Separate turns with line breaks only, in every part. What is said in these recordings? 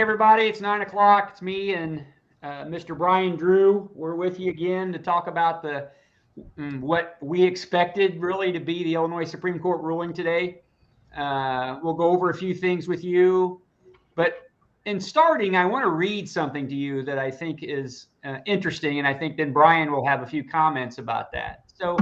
everybody. It's 9 o'clock. It's me and Mr. Brian Drew. We're with you again to talk about what we expected really to be the Illinois Supreme Court ruling today. We'll go over a few things with you. But in starting, I want to read something to you that I think is interesting, and I think then Brian will have a few comments about that. So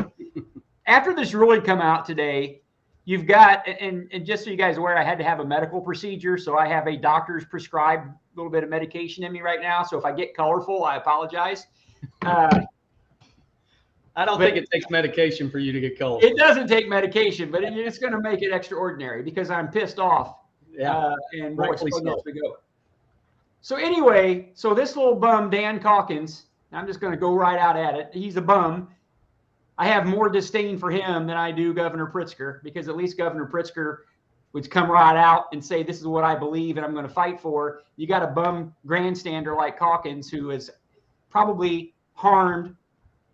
after this ruling come out today, you've got, and just so you guys are aware, I had to have a medical procedure. So I have a doctor's prescribed a little bit of medication in me right now. So if I get colorful, I apologize.
I don't think it takes medication for you to get colorful.
It doesn't take medication, but it's going to make it extraordinary because I'm pissed off.
Yeah,
and rightfully so. To go. So anyway, so this little bum, Dan Caulkins, I'm just going to go right out at it. He's a bum. I have more disdain for him than I do Governor Pritzker, because at least Governor Pritzker would come right out and say, this is what I believe and I'm going to fight for. You got a bum grandstander like Caulkins who has probably harmed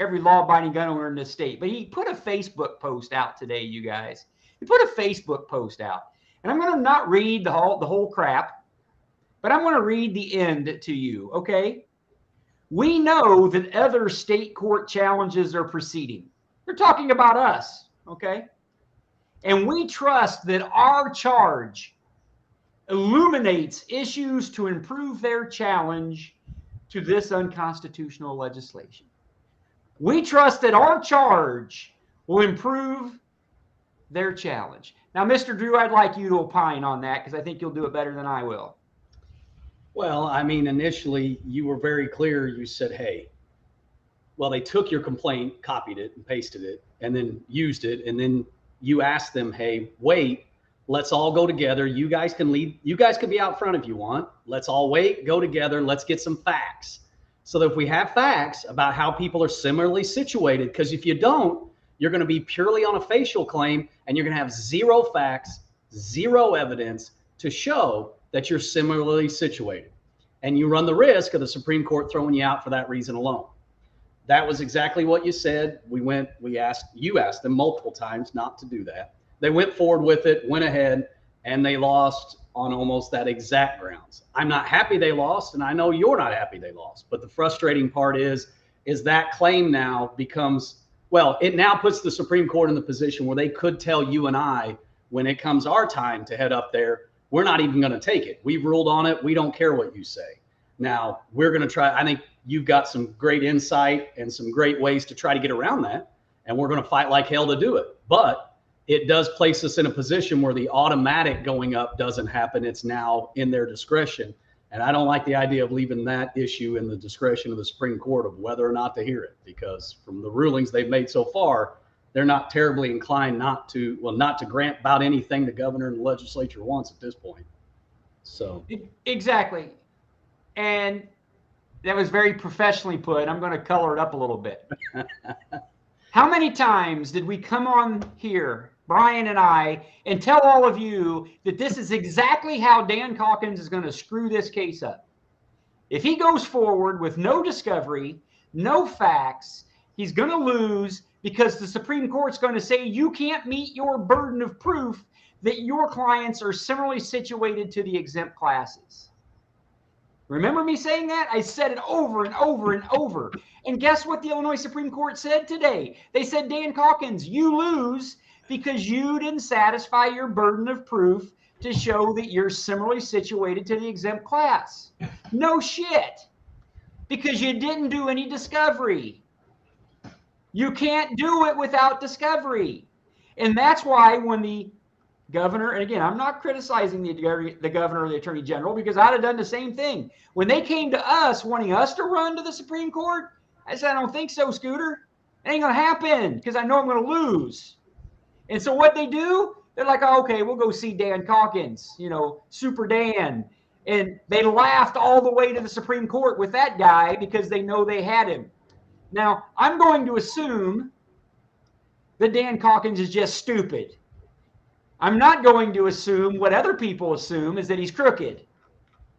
every law-abiding gun owner in this state. But he put a Facebook post out today, you guys. He put a Facebook post out. And I'm going to not read the whole crap, but I'm going to read the end to you, okay? We know that other state court challenges are proceeding. They're talking about us, okay? And we trust that our charge illuminates issues to improve their challenge to this unconstitutional legislation. We trust that our charge will improve their challenge. Now, Mr. Drew, I'd like you to opine on that because I think you'll do it better than I will.
Well, I mean, initially you were very clear. You said, hey, well, they took your complaint, copied it and pasted it, and then used it. And then you asked them, hey, wait, let's all go together. You guys can lead. You guys can be out front if you want. Let's all wait, go together. Let's get some facts. So that if we have facts about how people are similarly situated, because if you don't, you're going to be purely on a facial claim and you're going to have zero facts, zero evidence to show that you're similarly situated. And you run the risk of the Supreme Court throwing you out for that reason alone. That was exactly what you said. You asked them multiple times not to do that. They went forward with it, went ahead, and they lost on almost that exact grounds. I'm not happy they lost, and I know you're not happy they lost. But the frustrating part is that claim now becomes, well, it now puts the Supreme Court in the position where they could tell you and I, when it comes our time to head up there, we're not even going to take it. We've ruled on it. We don't care what you say. Now, we're going to try. I think you've got some great insight and some great ways to try to get around that. And we're going to fight like hell to do it. But it does place us in a position where the automatic going up doesn't happen. It's now in their discretion. And I don't like the idea of leaving that issue in the discretion of the Supreme Court of whether or not to hear it, because from the rulings they've made so far, they're not terribly inclined not to grant about anything the governor and the legislature wants at this point. So
exactly. And that was very professionally put. I'm going to color it up a little bit. How many times did we come on here, Brian and I, and tell all of you that this is exactly how Dan Caulkins is going to screw this case up? If he goes forward with no discovery, no facts, he's going to lose because the Supreme Court's going to say you can't meet your burden of proof that your clients are similarly situated to the exempt classes. Remember me saying that? I said it over and over and over. And guess what the Illinois Supreme Court said today? They said, Dan Caulkins, you lose because you didn't satisfy your burden of proof to show that you're similarly situated to the exempt class. No shit. Because you didn't do any discovery. You can't do it without discovery. And that's why when the governor, and again, I'm not criticizing the governor or the attorney general because I'd have done the same thing. When they came to us wanting us to run to the Supreme Court, I said, I don't think so, Scooter. It ain't going to happen because I know I'm going to lose. And so what they do, they're like, oh, okay, we'll go see Dan Caulkins, Super Dan. And they laughed all the way to the Supreme Court with that guy because they know they had him. Now, I'm going to assume that Dan Caulkins is just stupid. I'm not going to assume what other people assume is that he's crooked,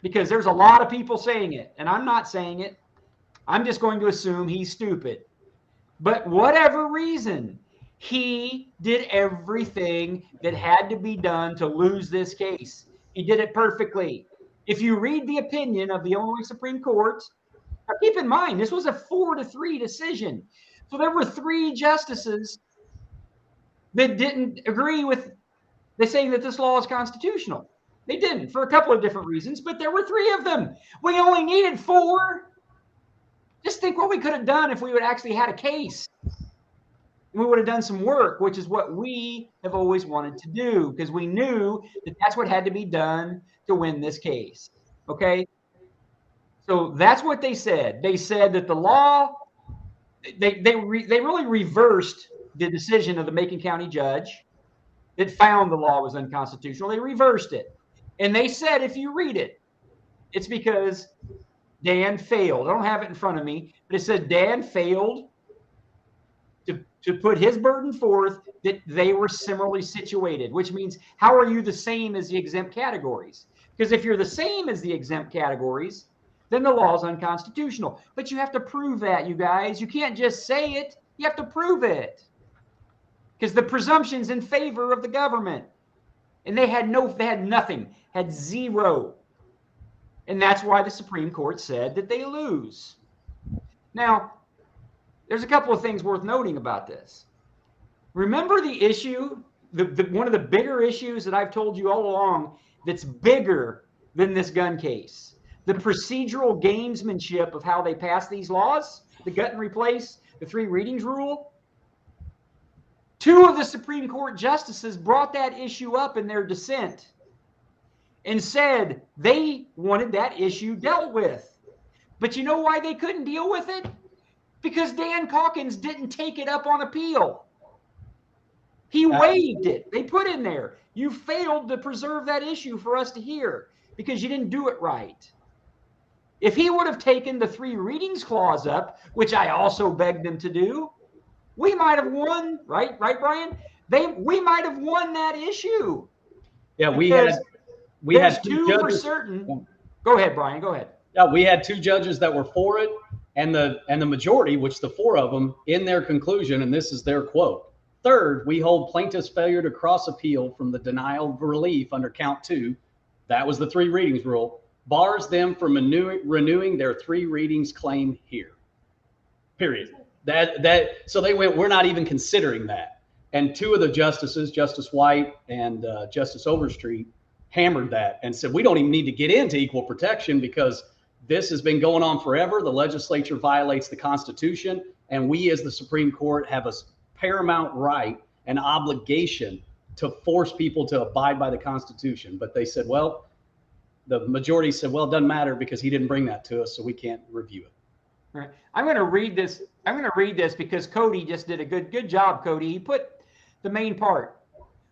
because there's a lot of people saying it, and I'm not saying it. I'm just going to assume he's stupid. But whatever reason, he did everything that had to be done to lose this case. He did it perfectly. If you read the opinion of the Illinois Supreme Court, now keep in mind, this was a 4-3 decision. So there were 3 justices that didn't agree with they saying that this law is constitutional. They didn't for a couple of different reasons, but there were 3 of them. We only needed 4. Just think what we could have done if we would actually had a case. We would have done some work, which is what we have always wanted to do, because we knew that that's what had to be done to win this case. Okay? So that's what they said. They said that the law, they really reversed the decision of the Macon County judge that found the law was unconstitutional. They reversed it. And they said, if you read it, it's because Dan failed. I don't have it in front of me, but it said Dan failed to put his burden forth that they were similarly situated, which means how are you the same as the exempt categories? Because if you're the same as the exempt categories, then the law is unconstitutional. But you have to prove that, you guys. You can't just say it. You have to prove it. Because the presumption's in favor of the government. And they had nothing, had 0. And that's why the Supreme Court said that they lose. Now, there's a couple of things worth noting about this. Remember the issue, one of the bigger issues that I've told you all along that's bigger than this gun case. The procedural gamesmanship of how they pass these laws, the gut and replace, the 3 readings rule. 2 of the Supreme Court justices brought that issue up in their dissent and said they wanted that issue dealt with. But you know why they couldn't deal with it? Because Dan Caulkins didn't take it up on appeal. He waived it. They put in there, you failed to preserve that issue for us to hear because you didn't do it right. If he would have taken the 3 readings clause up, which I also begged them to do, we might have won, right, Brian? We might have won that issue.
Yeah, we had
2 judges for certain. Go ahead, Brian. Go ahead.
Yeah, we had 2 judges that were for it, and the majority, which the 4 of them, in their conclusion, and this is their quote: "Third, we hold plaintiff's failure to cross appeal from the denial of relief under count 2, that was the 3 readings rule, bars them from renewing their 3 readings claim here." Period. So they went, we're not even considering that. And 2 of the justices, Justice White and Justice Overstreet, hammered that and said, we don't even need to get into equal protection because this has been going on forever. The legislature violates the Constitution, and we as the Supreme Court have a paramount right and obligation to force people to abide by the Constitution. But they said, well, the majority said, well, it doesn't matter because he didn't bring that to us, so we can't review it.
All right. I'm going to read this. I'm going to read this because Cody just did a good job, Cody. He put the main part.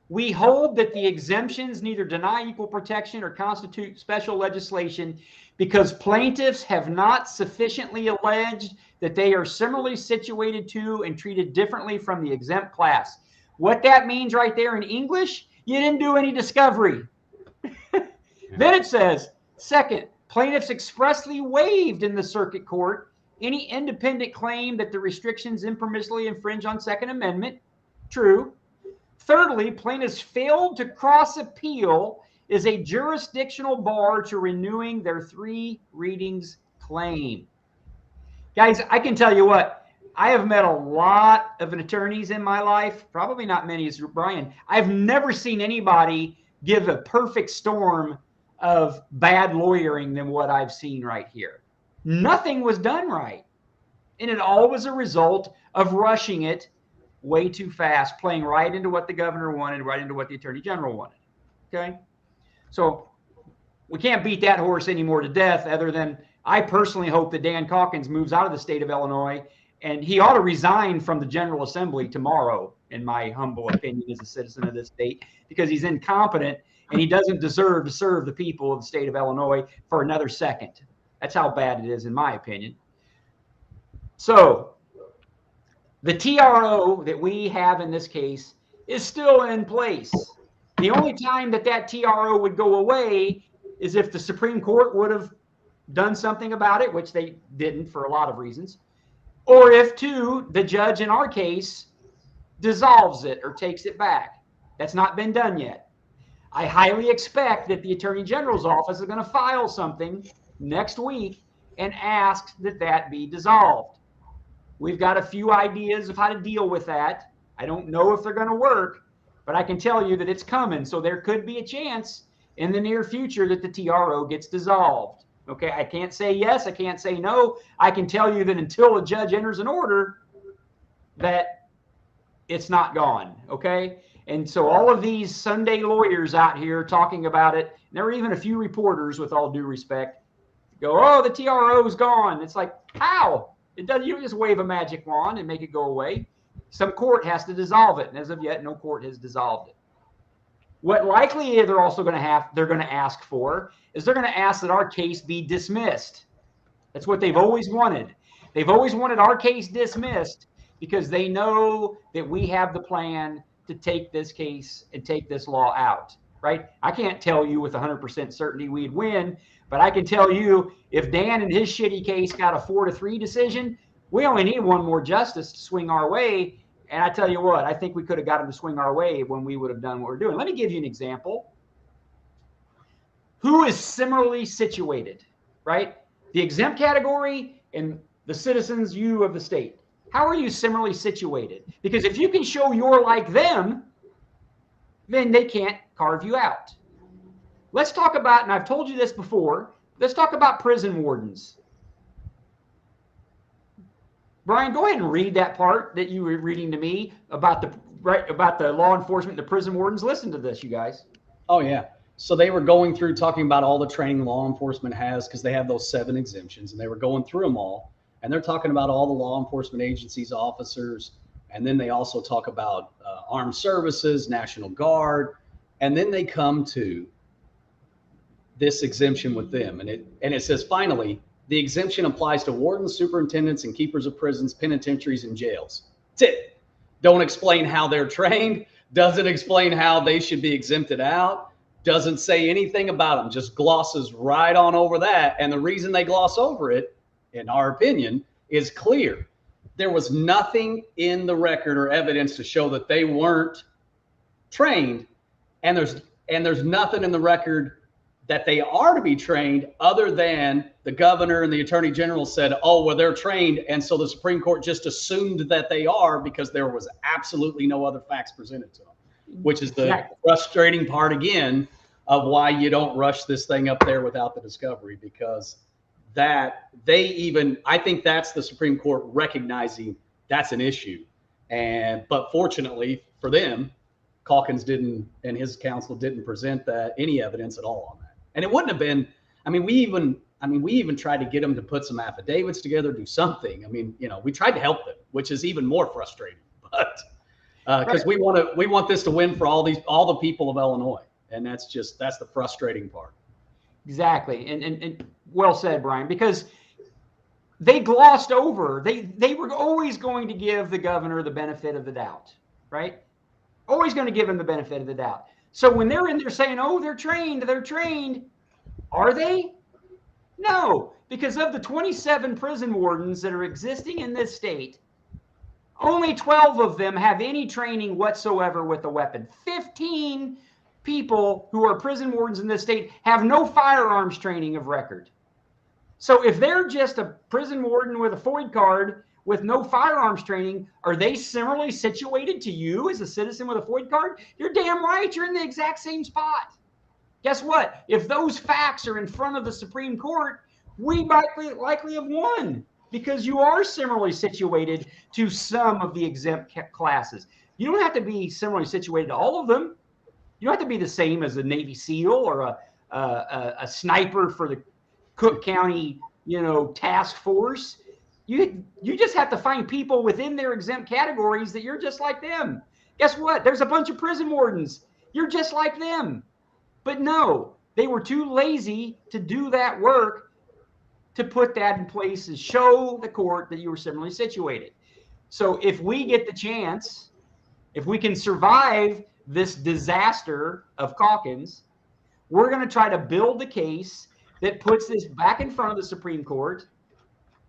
We hold that the exemptions neither deny equal protection or constitute special legislation because plaintiffs have not sufficiently alleged that they are similarly situated to and treated differently from the exempt class. What that means right there in English, you didn't do any discovery. Then it says, second, plaintiffs expressly waived in the circuit court any independent claim that the restrictions impermissibly infringe on Second Amendment. True. Thirdly, plaintiffs failed to cross appeal is a jurisdictional bar to renewing their 3 readings claim. Guys, I can tell you what, I have met a lot of attorneys in my life, probably not many as Brian. I've never seen anybody give a perfect storm of bad lawyering than what I've seen right here. Nothing was done right. And it all was a result of rushing it way too fast, playing right into what the governor wanted, right into what the attorney general wanted. Okay? So we can't beat that horse anymore to death, other than I personally hope that Dan Caulkins moves out of the state of Illinois, and he ought to resign from the General Assembly tomorrow, in my humble opinion as a citizen of this state, because he's incompetent and he doesn't deserve to serve the people of the state of Illinois for another second. That's how bad it is, in my opinion. So the TRO that we have in this case is still in place. The only time that that TRO would go away is if the Supreme Court would have done something about it, which they didn't for a lot of reasons, or if, two, the judge in our case dissolves it or takes it back. That's not been done yet. I highly expect that the Attorney General's office is going to file something next week and ask that that be dissolved. We've got a few ideas of how to deal with that. I don't know if they're going to work, but I can tell you that it's coming. So there could be a chance in the near future that the TRO gets dissolved. Okay, I can't say yes, I can't say no. I can tell you that until a judge enters an order, that it's not gone. Okay. And so all of these Sunday lawyers out here talking about it, and there were even a few reporters, with all due respect, go, oh, the TRO is gone. It's like, how? It doesn't. You don't just wave a magic wand and make it go away. Some court has to dissolve it, and as of yet, no court has dissolved it. What likely they're also going to ask for is they're going to ask that our case be dismissed. That's what they've always wanted. They've always wanted our case dismissed because they know that we have the plan to take this case and take this law out, right? I can't tell you with 100% certainty we'd win, but I can tell you if Dan and his shitty case got a 4-3 decision, we only need one more justice to swing our way. And I tell you what, I think we could have got him to swing our way when we would have done what we're doing. Let me give you an example. Who is similarly situated, right? The exempt category and the citizens, you of the state. How are you similarly situated? Because if you can show you're like them, then they can't carve you out. Let's talk about, and I've told you this before, let's talk about prison wardens. Brian, go ahead and read that part that you were reading to me about the law enforcement, the prison wardens. Listen to this, you guys.
Oh, yeah. So they were going through talking about all the training law enforcement has because they have those 7 exemptions, and they were going through them all. And they're talking about all the law enforcement agencies, officers, and then they also talk about armed services, National Guard, and then they come to this exemption with them. And it says, finally, the exemption applies to wardens, superintendents, and keepers of prisons, penitentiaries, and jails. That's it. Don't explain how they're trained, doesn't explain how they should be exempted out, doesn't say anything about them, just glosses right on over that. And the reason they gloss over it, in our opinion, is clear. There was nothing in the record or evidence to show that they weren't trained, and there's nothing in the record that they are to be trained other than the governor and the attorney general said, oh, well, they're trained. And so the Supreme Court just assumed that they are because there was absolutely no other facts presented to them, which is the frustrating part again of why you don't rush this thing up there without the discovery, because that I think that's the Supreme Court recognizing that's an issue. But fortunately for them, Caulkins didn't, and his counsel didn't present any evidence at all on that. And it wouldn't have been, we even tried to get them to put some affidavits together, do something. We tried to help them, which is even more frustrating, but because we want this to win for all the people of Illinois. And that's the frustrating part.
Exactly. And well said, Brian, because they glossed over, they were always going to give the governor the benefit of the doubt, right? Always going to give him the benefit of the doubt. So when they're in there saying, oh, they're trained, are they? No, because of the 27 prison wardens that are existing in this state, only 12 of them have any training whatsoever with a weapon. 15 people who are prison wardens in this state have no firearms training of record. So if they're just a prison warden with a FOID card with no firearms training, are they similarly situated to you as a citizen with a FOID card? You're damn right. You're in the exact same spot. Guess what? If those facts are in front of the Supreme Court, we likely have won, because you are similarly situated to some of the exempt classes. You don't have to be similarly situated to all of them. You don't have to be the same as a Navy SEAL or a sniper for the Cook County, task force. You just have to find people within their exempt categories that you're just like them. Guess what? There's a bunch of prison wardens. You're just like them. But no, they were too lazy to do that work to put that in place and show the court that you were similarly situated. So if we get the chance, if we can survive this disaster of Caulkins, we're going to try to build the case that puts this back in front of the Supreme Court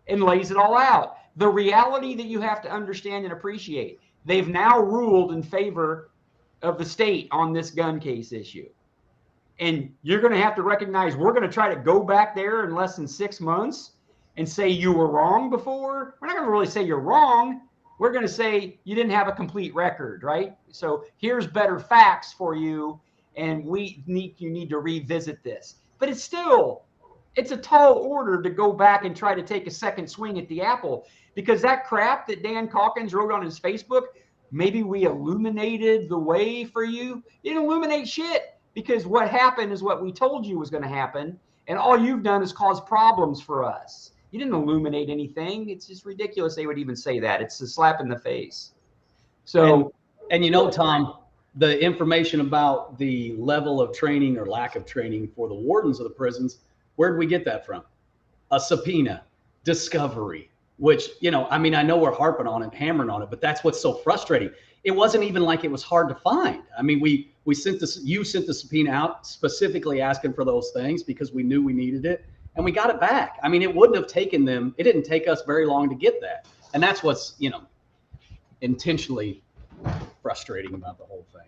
and lays it all out. The reality that you have to understand and appreciate, they've now ruled in favor of the state on this gun case issue. And you're going to have to recognize we're going to try to go back there in less than 6 months and say you were wrong before. We're not going to really say you're wrong. We're going to say you didn't have a complete record, right? So here's better facts for you, and you need to revisit this. But it's a tall order to go back and try to take a second swing at the apple, because that crap that Dan Caulkins wrote on his Facebook, maybe we illuminated the way for you. You didn't illuminate shit, because what happened is what we told you was going to happen, and all you've done is cause problems for us. You didn't illuminate anything. It's just ridiculous they would even say that. It's a slap in the face. So,
and Tom, the information about the level of training or lack of training for the wardens of the prisons, where did we get that from? A subpoena, discovery, which, I know we're harping on it, hammering on it, but that's what's so frustrating. It wasn't even like it was hard to find. You sent the subpoena out specifically asking for those things because we knew we needed it, and we got it back. It wouldn't have taken them. It didn't take us very long to get that. And that's what's, intentionally frustrating about the whole thing.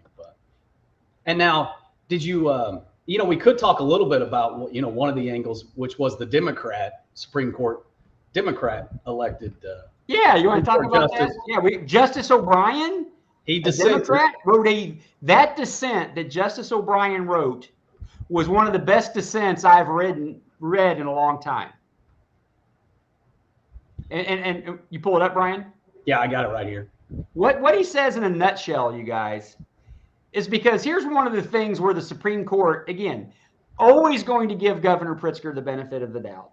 And now, did you, we could talk a little bit about, one of the angles, which was the Supreme Court Democrat elected.
Yeah, you want to talk about that? Yeah, Justice O'Brien,
he dissented.
Democrat, wrote that dissent that Justice O'Brien wrote was one of the best dissents I've read in a long time. And you pull it up, Brian?
Yeah, I got it right here.
What he says in a nutshell, you guys, is because here's one of the things where the Supreme Court, again, always going to give Governor Pritzker the benefit of the doubt.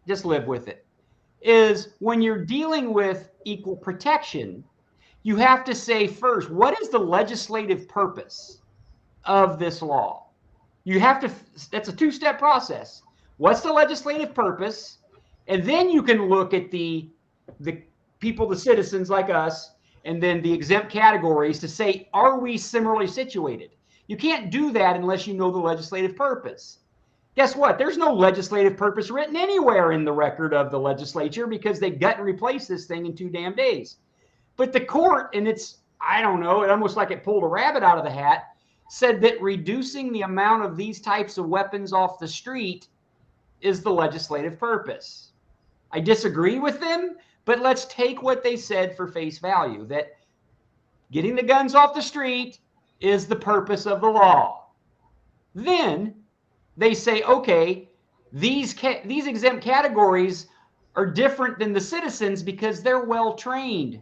Just live with it. Is when you're dealing with equal protection, you have to say first, what is the legislative purpose of this law? That's a two-step process. What's the legislative purpose? And then you can look at the people, the citizens like us, and then the exempt categories to say, are we similarly situated? You can't do that unless you know the legislative purpose. Guess what? There's no legislative purpose written anywhere in the record of the legislature because they gut and replace this thing in 2 damn days. But the court, and I don't know, it almost like it pulled a rabbit out of the hat, said that reducing the amount of these types of weapons off the street is the legislative purpose. I disagree with them, but let's take what they said for face value, that getting the guns off the street is the purpose of the law. Then they say, okay, these exempt categories are different than the citizens because they're well trained.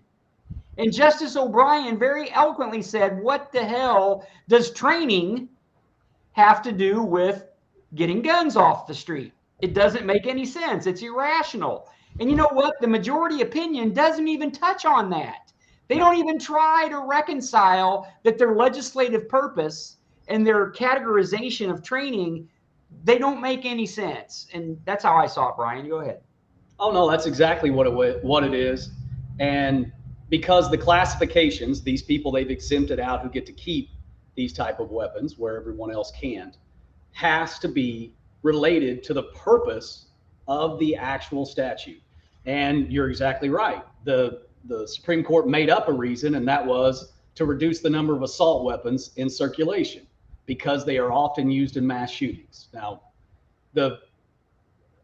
And Justice O'Brien very eloquently said, what the hell does training have to do with getting guns off the street? It doesn't make any sense. It's irrational. And you know what? The majority opinion doesn't even touch on that. They don't even try to reconcile that their legislative purpose and their categorization of training, they don't make any sense. And that's how I saw it, Brian. Go ahead.
Oh, no, that's exactly what it is. And because the classifications, these people they've exempted out who get to keep these type of weapons where everyone else can't, has to be related to the purpose of the actual statute. And you're exactly right. The Supreme Court made up a reason, and that was to reduce the number of assault weapons in circulation because they are often used in mass shootings. Now,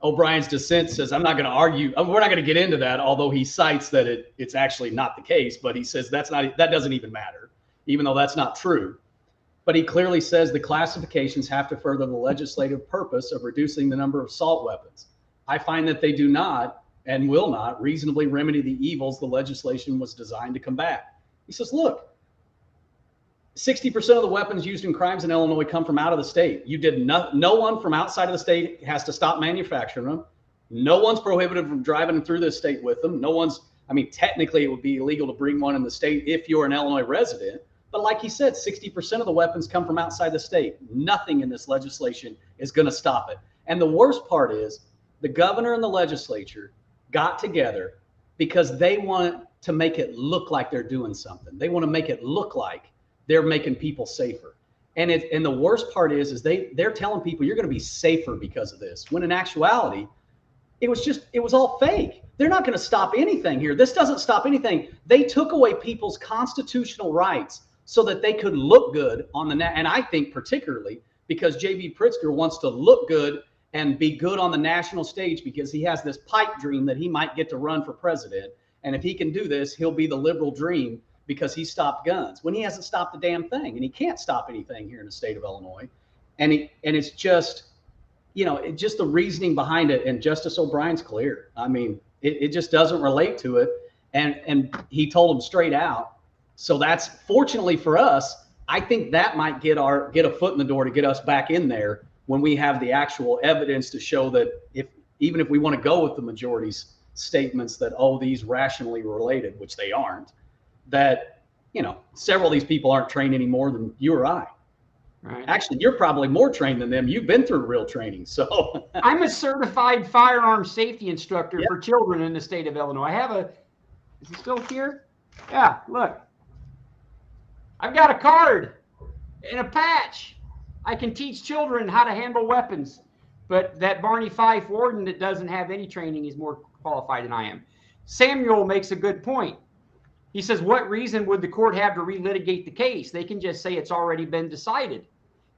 O'Brien's dissent says, I'm not going to argue. We're not going to get into that, although he cites that it's actually not the case. But he says that doesn't even matter, even though that's not true. But he clearly says the classifications have to further the legislative purpose of reducing the number of assault weapons. I find that they do not and will not reasonably remedy the evils the legislation was designed to combat. He says, look, 60% of the weapons used in crimes in Illinois come from out of the state. No one from outside of the state has to stop manufacturing them. No one's prohibited from driving through the state with them. Technically it would be illegal to bring one in the state if you're an Illinois resident. But like he said, 60% of the weapons come from outside the state. Nothing in this legislation is going to stop it. And the worst part is the governor and the legislature got together because they want to make it look like they're doing something. They want to make it look like they're making people safer. And the worst part is they're telling people you're going to be safer because of this, when in actuality, it was all fake. They're not going to stop anything here. This doesn't stop anything. They took away people's constitutional rights so that they could look good on the net. And I think particularly because J.B. Pritzker wants to look good and be good on the national stage because he has this pipe dream that he might get to run for president. And if he can do this, he'll be the liberal dream because he stopped guns when he hasn't stopped a damn thing. And he can't stop anything here in the state of Illinois. And it's just, just the reasoning behind it. And Justice O'Brien's clear. I mean, it just doesn't relate to it. And he told him straight out. So that's, fortunately for us, I think that might get a foot in the door to get us back in there when we have the actual evidence to show that even if we want to go with the majority's statements that, oh, these rationally related, which they aren't, that, several of these people aren't trained any more than you or I.
Right.
Actually, you're probably more trained than them. You've been through real training. So
I'm a certified firearm safety instructor for children in the state of Illinois. Is he still here? Yeah, look. I've got a card and a patch. I can teach children how to handle weapons. But that Barney Fife warden that doesn't have any training is more qualified than I am. Samuel makes a good point. He says, what reason would the court have to relitigate the case? They can just say it's already been decided.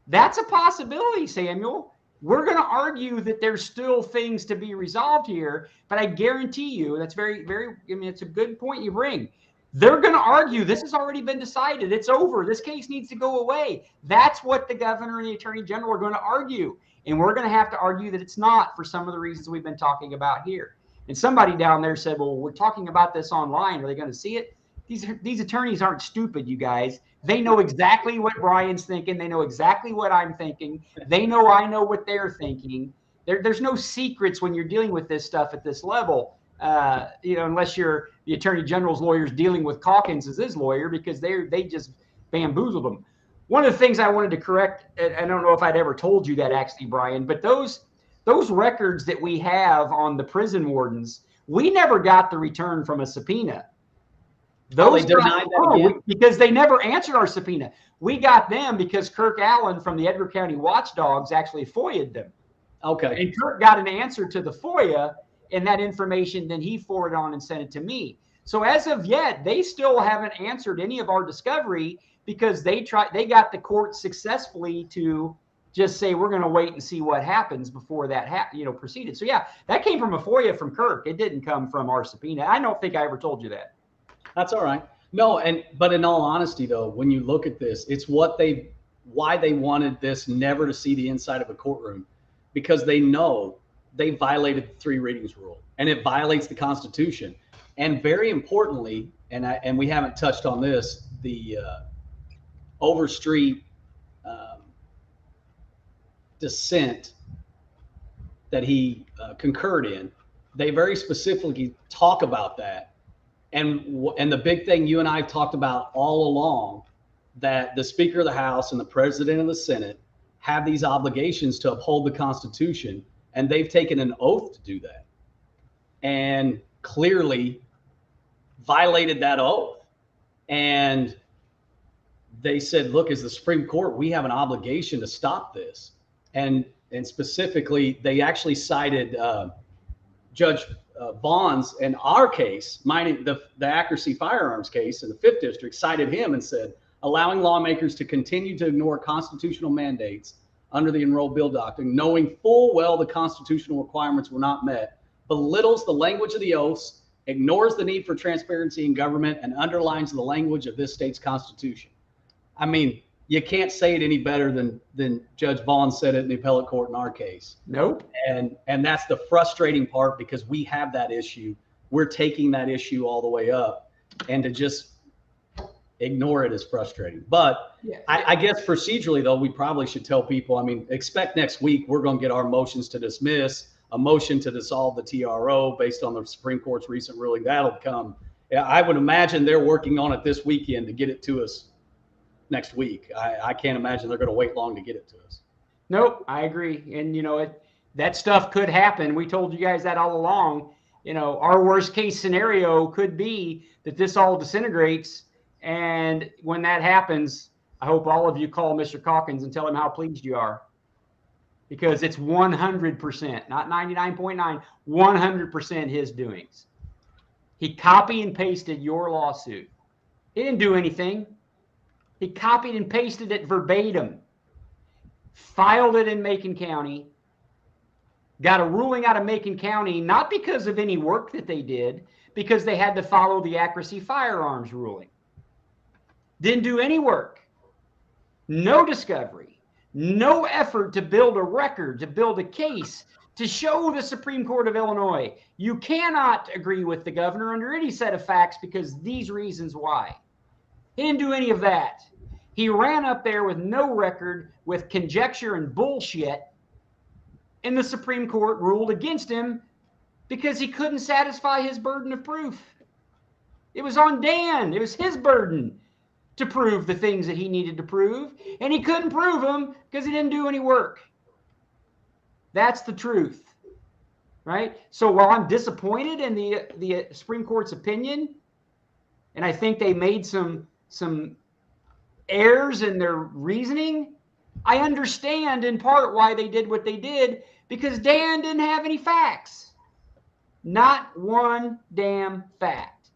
That's a possibility, Samuel. We're going to argue that there's still things to be resolved here, but I guarantee you, that's it's a good point you bring. They're going to argue this has already been decided. It's over. This case needs to go away. That's what the governor and the attorney general are going to argue. And we're going to have to argue that it's not for some of the reasons we've been talking about here. And somebody down there said, well, we're talking about this online. Are they going to see it? These attorneys aren't stupid, you guys. They know exactly what Brian's thinking. They know exactly what I'm thinking. They know I know what they're thinking. There's no secrets when you're dealing with this stuff at this level, unless you're the attorney general's lawyers dealing with Caulkins as his lawyer, because they just bamboozled them. One of the things I wanted to correct, and I don't know if I'd ever told you that actually, Brian, but those records that we have on the prison wardens, we never got the return from a subpoena.
They denied that again?
Because they never answered our subpoena. We got them because Kirk Allen from the Edgar County Watchdogs actually FOIA'd them.
Okay.
And Kirk got an answer to the FOIA, and that information then he forwarded on and sent it to me. So as of yet, they still haven't answered any of our discovery because they got the court successfully to just say, we're going to wait and see what happens before that proceeded. So yeah, that came from a FOIA from Kirk. It didn't come from our subpoena. I don't think I ever told you that.
That's all right. No, but in all honesty, though, when you look at this, it's why they wanted this never to see the inside of a courtroom, because they know they violated the 3 readings rule, and it violates the Constitution. And very importantly, and we haven't touched on this, the Overstreet dissent that he concurred in, they very specifically talk about that. And the big thing you and I have talked about all along, that the Speaker of the House and the President of the Senate have these obligations to uphold the Constitution, and they've taken an oath to do that, and clearly violated that oath. And they said, look, as the Supreme Court, we have an obligation to stop this. And specifically, they actually cited Judge Vaughn's in our case, the accuracy firearms case in the 5th District, cited him and said, allowing lawmakers to continue to ignore constitutional mandates under the Enrolled Bill Doctrine, knowing full well the constitutional requirements were not met, belittles the language of the oaths, ignores the need for transparency in government, and underlines the language of this state's Constitution. I mean, you can't say it any better than Judge Vaughn said it in the appellate court in our case.
Nope.
And that's the frustrating part, because we have that issue. We're taking that issue all the way up, and to just ignore it is frustrating. But yeah. I guess procedurally, though, we probably should tell people, I mean, expect next week we're going to get our motions to dismiss, a motion to dissolve the TRO based on the Supreme Court's recent ruling. That'll come. I would imagine they're working on it this weekend to get it to us next week. I can't imagine they're going to wait long to get it to us.
Nope, I agree. And, that stuff could happen. We told you guys that all along. Our worst case scenario could be that this all disintegrates. And when that happens, I hope all of you call Mr. Caulkins and tell him how pleased you are. Because it's 100%, not 99.9, 100% his doings. He copy and pasted your lawsuit. He didn't do anything. He copied and pasted it verbatim. filed it in Macon County, got a ruling out of Macon County, not because of any work that they did, because they had to follow the accuracy firearms ruling. Didn't do any work, no discovery, no effort to build a record, to build a case, to show the Supreme Court of Illinois, you cannot agree with the governor under any set of facts because these reasons why. He didn't do any of that. He ran up there with no record, with conjecture and bullshit, and the Supreme Court ruled against him because he couldn't satisfy his burden of proof. It was on Dan. It was his burden to prove the things that he needed to prove, and he couldn't prove them because he didn't do any work. That's the truth, right? So while I'm disappointed in the Supreme Court's opinion, and I think they made some errors in their reasoning, I understand in part why they did what they did, because Dan didn't have any facts. Not one damn fact.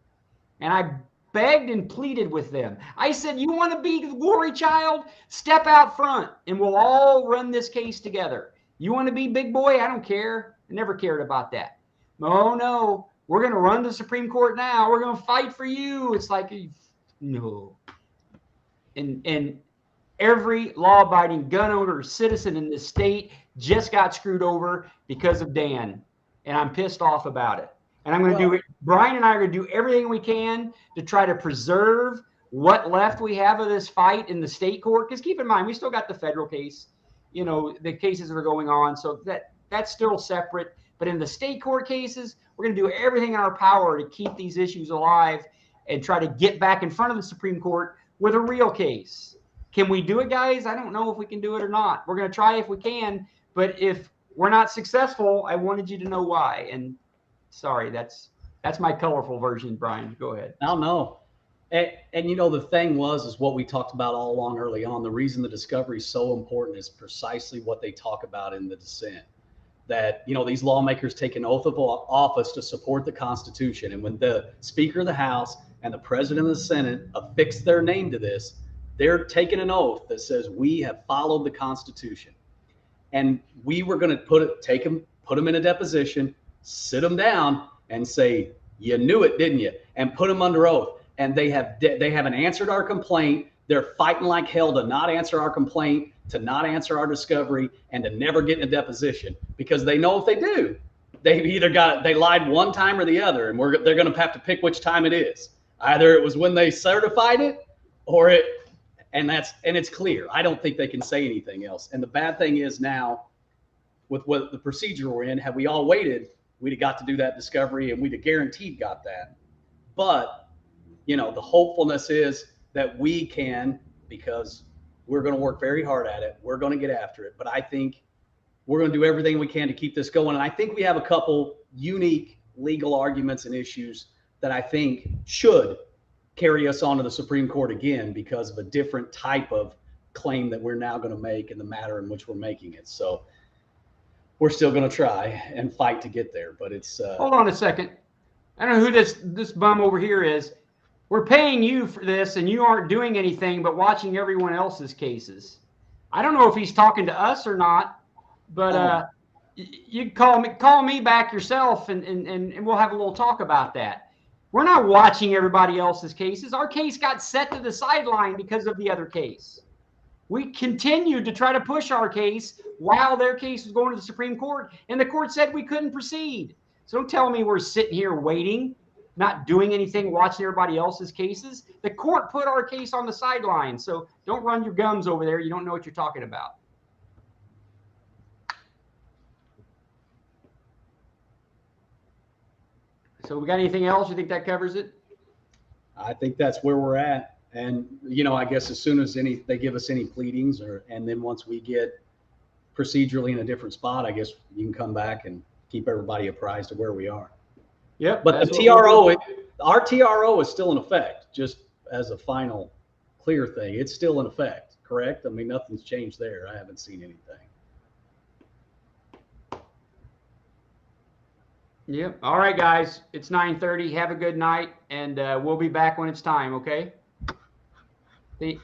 And I begged and pleaded with them. I said, you want to be the glory child? Step out front and we'll all run this case together. You want to be big boy? I don't care. I never cared about that. Oh, no. We're going to run to the Supreme Court now. We're going to fight for you. It's like, no. And every law-abiding gun owner or citizen in this state just got screwed over because of Dan. And I'm pissed off about it. And I'm going to do it. Brian and I are going to do everything we can to try to preserve what left we have of this fight in the state court. Because keep in mind, we still got the federal case, you know, the cases that are going on. So that's still separate. But in the state court cases, we're going to do everything in our power to keep these issues alive and try to get back in front of the Supreme Court with a real case. Can we do it, guys? I don't know if we can do it or not. We're going to try if we can. But if we're not successful, I wanted you to know why. And sorry, that's my colorful version, Brian. Go ahead.
I don't know. And you know, the thing is what we talked about all along early on. The reason the discovery is so important is precisely what they talk about in the dissent. That, you know, these lawmakers take an oath of office to support the Constitution. And when the Speaker of the House and the President of the Senate affix their name to this, they're taking an oath that says we have followed the Constitution. And we were going to put them in a deposition, sit them down and say, you knew it, didn't you? And put them under oath. And they haven't answered our complaint. They're fighting like hell to not answer our complaint, to not answer our discovery, and to never get in a deposition, because they know if they do, they lied one time or the other, and they're going to have to pick which time it is. Either it was when they certified it, and it's clear. I don't think they can say anything else. And the bad thing is now, with what the procedure we're in, had we all waited, we'd have got to do that discovery, and we'd have guaranteed got that. But, you know, the hopefulness is that we can, because we're going to work very hard at it. We're going to get after it. But I think we're going to do everything we can to keep this going. And I think we have a couple unique legal arguments and issues that I think should carry us on to the Supreme Court again because of a different type of claim that we're now going to make in the matter in which we're making it. So we're still going to try and fight to get there. But it's
hold on a second. I don't know who this bum over here is. We're paying you for this, and you aren't doing anything but watching everyone else's cases. I don't know if he's talking to us or not, but you call me back yourself, and we'll have a little talk about that. We're not watching everybody else's cases. Our case got set to the sideline because of the other case. We continued to try to push our case while their case was going to the Supreme Court, and the court said we couldn't proceed. So don't tell me we're sitting here waiting, not doing anything, watching everybody else's cases. The court put our case on the sideline. So don't run your gums over there. You don't know what you're talking about. So we got anything else? You think that covers it?
I think that's where we're at. And, you know, I guess as soon as they give us any pleadings and then once we get procedurally in a different spot, I guess you can come back and keep everybody apprised of where we are.
Yep.
But the TRO, our TRO is still in effect, just as a final clear thing. It's still in effect, correct? I mean, nothing's changed there. I haven't seen anything.
Yep. All right, guys. It's 9:30. Have a good night, and we'll be back when it's time, okay?